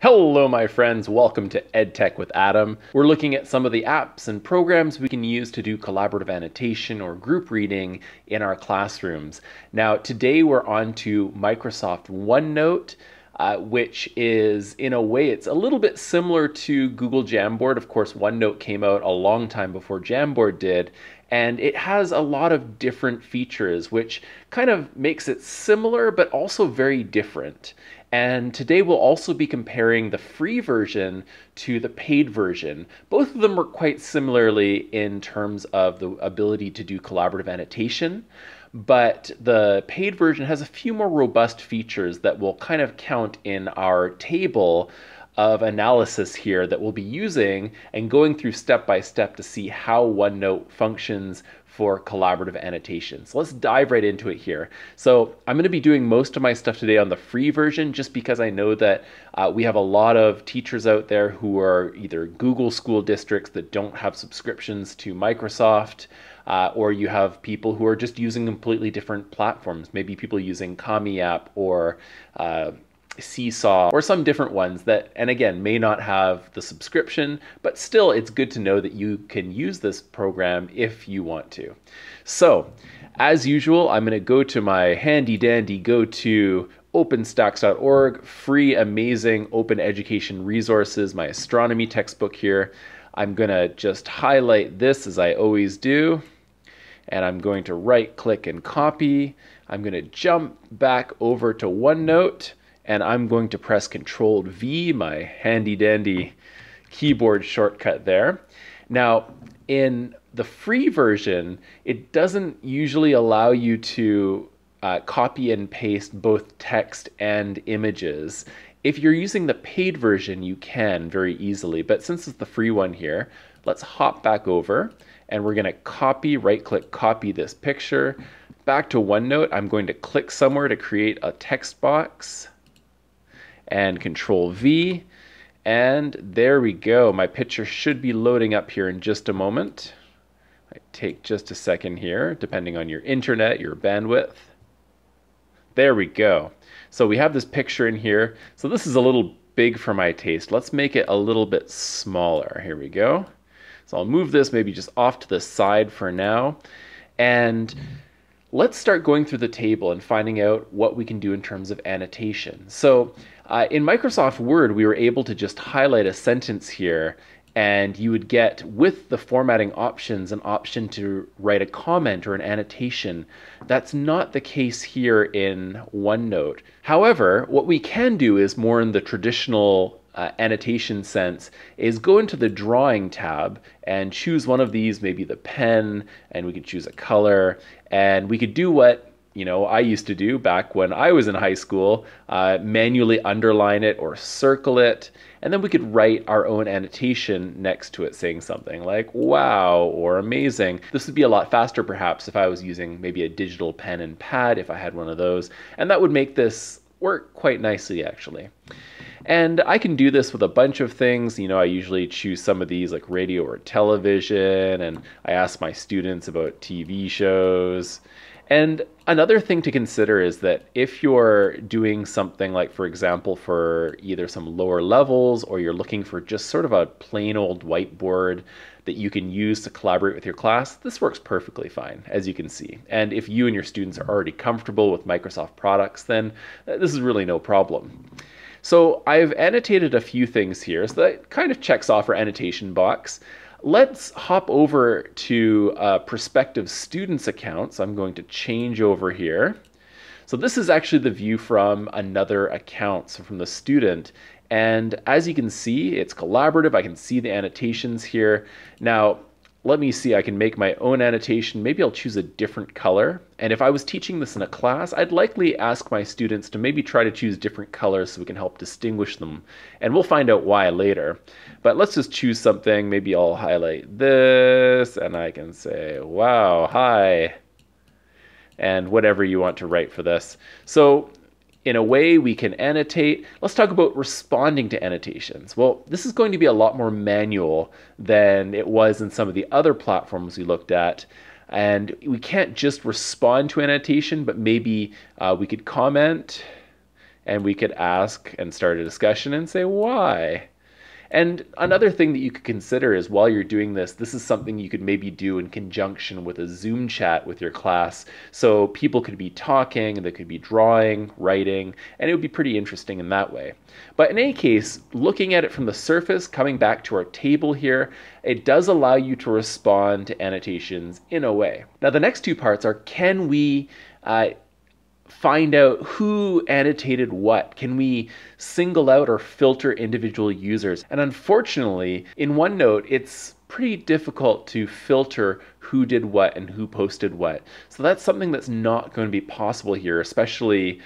Hello, my friends. Welcome to EdTech with Adam. We're looking at some of the apps and programs we can use to do collaborative annotation or group reading in our classrooms. Now, today we're on to Microsoft OneNote, which is, in a way, it's a little bit similar to Google Jamboard. Of course, OneNote came out a long time before Jamboard did, and it has a lot of different features, which kind of makes it similar, but also very different. And today we'll also be comparing the free version to the paid version. Both of them work quite similarly in terms of the ability to do collaborative annotation, but the paid version has a few more robust features that will kind of count in our table of analysis here that we'll be using and going through step by step to see how OneNote functions for collaborative annotations. So let's dive right into it here. So I'm going to be doing most of my stuff today on the free version just because I know that we have a lot of teachers out there who are either Google school districts that don't have subscriptions to Microsoft, or you have people who are just using completely different platforms, maybe people using Kami app or Seesaw or some different ones that, and again, may not have the subscription, but still it's good to know that you can use this program if you want to. So as usual, I'm going to go to my handy dandy go-to openstacks.org, free amazing open education resources, my astronomy textbook here. I'm going to just highlight this as I always do, and I'm going to right click and copy. I'm going to jump back over to OneNote, and I'm going to press Control V, my handy dandy keyboard shortcut there. Now, in the free version, it doesn't usually allow you to copy and paste both text and images. If you're using the paid version, you can very easily, but since it's the free one here, let's hop back over and we're gonna copy, right-click, copy this picture. Back to OneNote, I'm going to click somewhere to create a text box, and Control V, and there we go. My picture should be loading up here in just a moment. Might take just a second here, depending on your internet, your bandwidth. There we go. So we have this picture in here. So this is a little big for my taste. Let's make it a little bit smaller. Here we go. So I'll move this maybe just off to the side for now. And let's start going through the table and finding out what we can do in terms of annotation. So in Microsoft Word, we were able to just highlight a sentence here, and you would get, with the formatting options, an option to write a comment or an annotation. That's not the case here in OneNote. However, what we can do is more in the traditional annotation sense, is go into the drawing tab and choose one of these, maybe the pen, and we could choose a color, and we could do what I used to do back when I was in high school, manually underline it or circle it, and then we could write our own annotation next to it saying something like wow or amazing. This would be a lot faster perhaps if I was using maybe a digital pen and pad, if I had one of those, and that would make this work quite nicely actually. And I can do this with a bunch of things. I usually choose some of these like radio or television, and I ask my students about TV shows. And another thing to consider is that if you're doing something like, for example, for either some lower levels, or you're looking for just sort of a plain old whiteboard that you can use to collaborate with your class, this works perfectly fine, as you can see. And if you and your students are already comfortable with Microsoft products, then this is really no problem. So I've annotated a few things here, so that kind of checks off our annotation box. Let's hop over to a prospective student's account. So I'm going to change over here. So this is actually the view from another account, so from the student. And as you can see, it's collaborative. I can see the annotations here. Now, let me see, I can make my own annotation. Maybe I'll choose a different color. And if I was teaching this in a class, I'd likely ask my students to maybe try to choose different colors so we can help distinguish them. And we'll find out why later. But let's just choose something. Maybe I'll highlight this and I can say, wow, hi, and whatever you want to write for this. So in a way, we can annotate. Let's talk about responding to annotations. Well, this is going to be a lot more manual than it was in some of the other platforms we looked at. And we can't just respond to annotation, but maybe we could comment and we could ask and start a discussion and say why. And another thing that you could consider is while you're doing this, this is something you could maybe do in conjunction with a Zoom chat with your class. So people could be talking, they could be drawing, writing, and it would be pretty interesting in that way. But in any case, looking at it from the surface, coming back to our table here, it does allow you to respond to annotations in a way. Now the next two parts are, can we find out who annotated what? Can we single out or filter individual users? And unfortunately, in OneNote, it's pretty difficult to filter who did what and who posted what. So that's something that's not going to be possible here, especially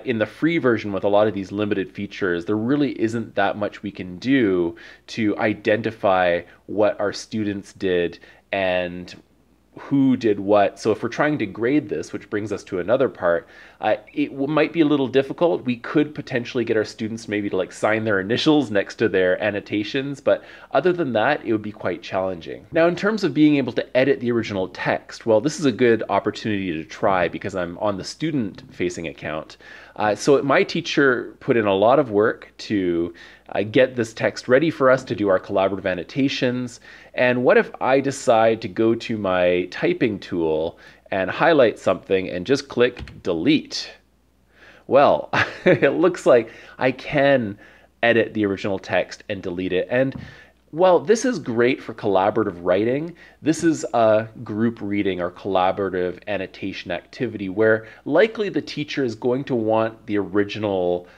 in the free version with a lot of these limited features. There really isn't that much we can do to identify what our students did and who did what. So if we're trying to grade this, which brings us to another part, it might be a little difficult. We could potentially get our students maybe to like sign their initials next to their annotations, but other than that, it would be quite challenging. Now, in terms of being able to edit the original text, well, this is a good opportunity to try because I'm on the student-facing account. So my teacher put in a lot of work to get this text ready for us to do our collaborative annotations. And what if I decide to go to my typing tool and highlight something and just click delete? Well, it looks like I can edit the original text and delete it. And well, this is great for collaborative writing. This is a group reading or collaborative annotation activity where likely the teacher is going to want the original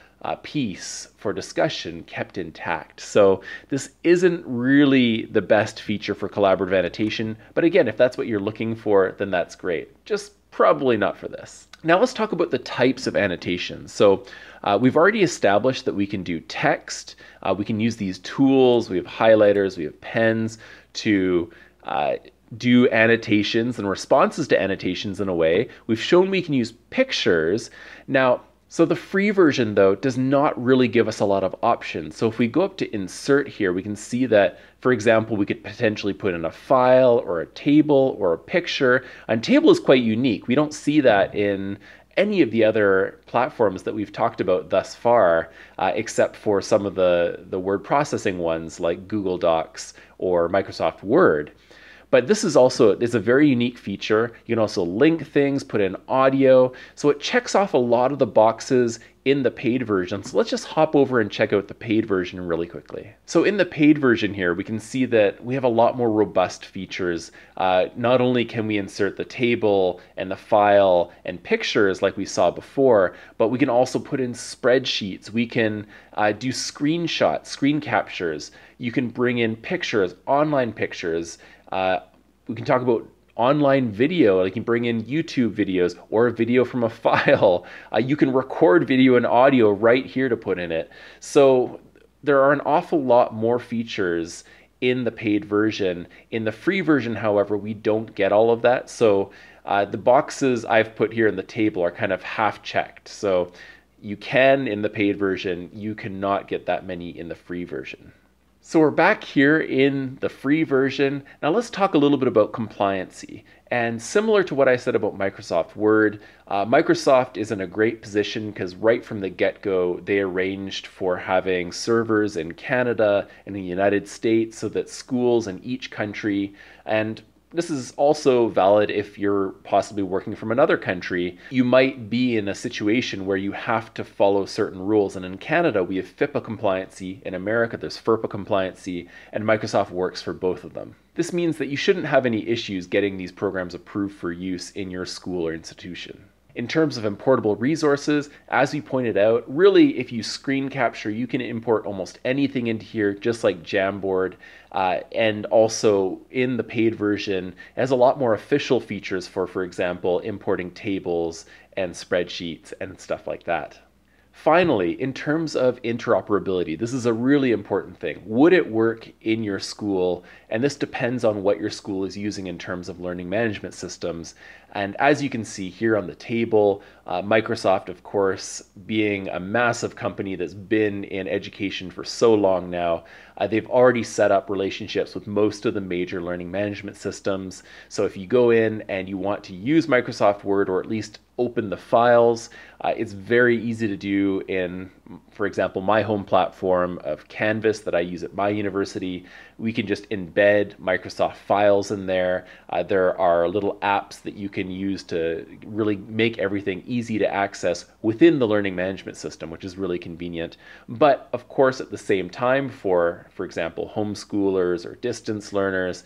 piece for discussion kept intact. So this isn't really the best feature for collaborative annotation, but again, if that's what you're looking for, then that's great. Just probably not for this. Now let's talk about the types of annotations. So we've already established that we can do text, we can use these tools, we have highlighters, we have pens to do annotations and responses to annotations in a way. We've shown we can use pictures. Now, so the free version, though, does not really give us a lot of options. So if we go up to insert here, we can see that, for example, we could potentially put in a file or a table or a picture. And table is quite unique. We don't see that in any of the other platforms that we've talked about thus far, except for some of the word processing ones like Google Docs or Microsoft Word. But this is also, it's a very unique feature. You can also link things, put in audio. So it checks off a lot of the boxes in the paid version. So let's just hop over and check out the paid version really quickly. So in the paid version here, we can see that we have a lot more robust features. Not only can we insert the table and the file and pictures like we saw before, but we can also put in spreadsheets. We can do screenshots, screen captures. You can bring in pictures, online pictures. We can talk about online video, like you can bring in YouTube videos or a video from a file. You can record video and audio right here to put in it. So there are an awful lot more features in the paid version. In the free version, however, we don't get all of that. So the boxes I've put here in the table are kind of half checked. So you can in the paid version, you cannot get that many in the free version. So we're back here in the free version. Now let's talk a little bit about compliancy. And similar to what I said about Microsoft Word, Microsoft is in a great position because right from the get-go, they arranged for having servers in Canada and the United States so that schools in each country, and this is also valid if you're possibly working from another country. You might be in a situation where you have to follow certain rules. And in Canada, we have FIPA compliancy. In America, there's FERPA compliancy, and Microsoft works for both of them. This means that you shouldn't have any issues getting these programs approved for use in your school or institution. In terms of importable resources, as we pointed out, really if you screen capture, you can import almost anything into here, just like Jamboard. And also in the paid version, it has a lot more official features for example, importing tables and spreadsheets and stuff like that. Finally, in terms of interoperability, this is a really important thing. Would it work in your school? And this depends on what your school is using in terms of learning management systems. And as you can see here on the table, Microsoft, of course, being a massive company that's been in education for so long now, they've already set up relationships with most of the major learning management systems. So if you go in and you want to use Microsoft Word, or at least open the files, it's very easy to do in, for example, my home platform of Canvas that I use at my university. We can just embed Microsoft files in there. There are little apps that you can use to really make everything easy to access within the learning management system, which is really convenient. But of course, at the same time, for example, homeschoolers or distance learners,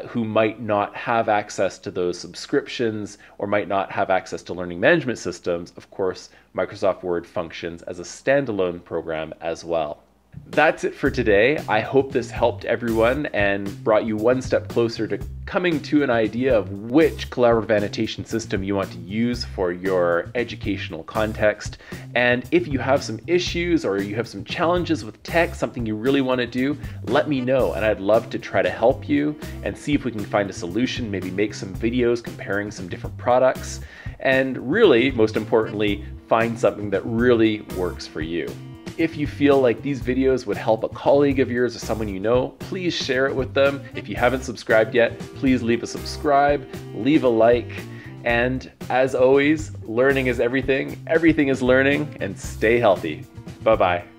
who might not have access to those subscriptions or might not have access to learning management systems, of course, Microsoft Word functions as a standalone program as well. That's it for today. I hope this helped everyone and brought you one step closer to coming to an idea of which collaborative annotation system you want to use for your educational context. And if you have some issues or you have some challenges with tech, something you really want to do, let me know, and I'd love to try to help you and see if we can find a solution, maybe make some videos comparing some different products, and really, most importantly, find something that really works for you. If you feel like these videos would help a colleague of yours or someone you know, please share it with them. If you haven't subscribed yet, please leave a subscribe, leave a like, and as always, learning is everything, everything is learning, and stay healthy. Bye-bye.